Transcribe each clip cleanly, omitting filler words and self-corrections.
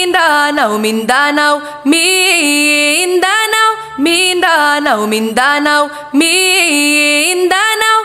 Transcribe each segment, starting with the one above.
Mindanao, Mindanao, Mindanao, Mindanao, Mindanao, Mindanao,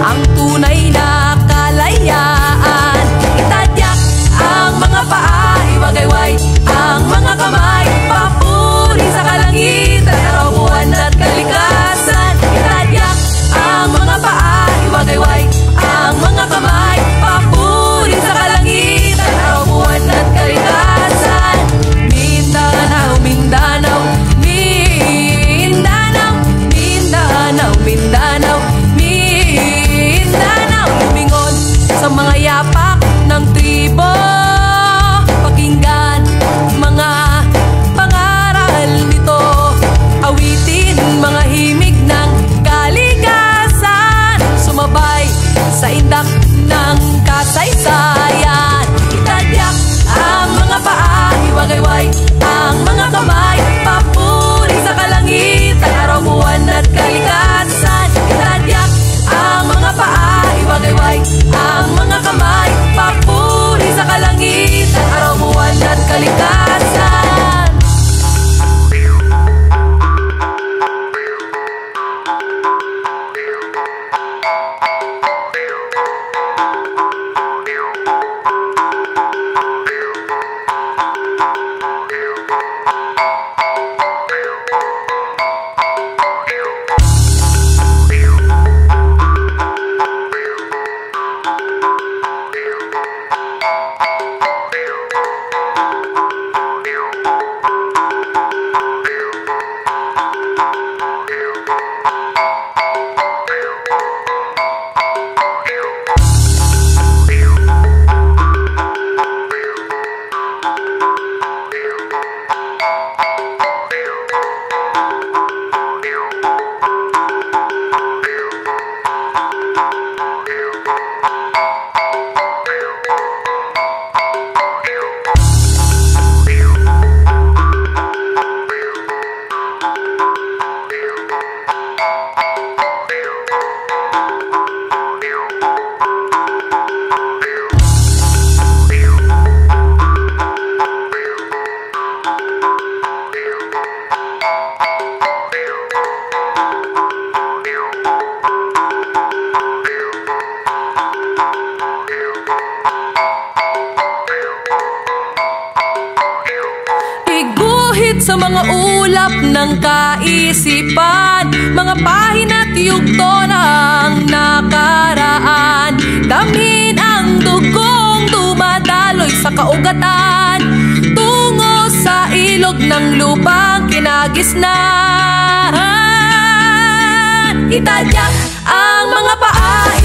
ang tunay na kalayaan. Itadyak ang mga paa, iwagayway ang mga kamay, papuri sa kalangitan, araw, buwan at kalikasan. Itadyak ang mga paa, iwagayway ang mga kamay, papuri sa kalangitan, araw, buwan at kalikasan. Mindanao, Mindanao, Mindanao, Mindanao, Mindanao, Mindanao, lumingon sa mga yapak ng tribo. Pakinggan mga pangaral nito, awitin mga himig ng kalikasan, sumabay sa indak ng kasaysayan. Itadyak ang mga paa, iwagayway ang mga kamay, papuri sa kalangitan, araw, buwan at kalikasan. Itadyak ang mga paa, iwagayway ang mga kamay, papuri sa kalangitan, araw, buwan at kalikasan. Sa mga ulap ng kaisipan, mga pahina at yugto ng nakaraan, damhin ang dugong dumadaloy sa kaugatan, tungo sa ilog ng lupang kinagisnan. Itadyak ang mga paa,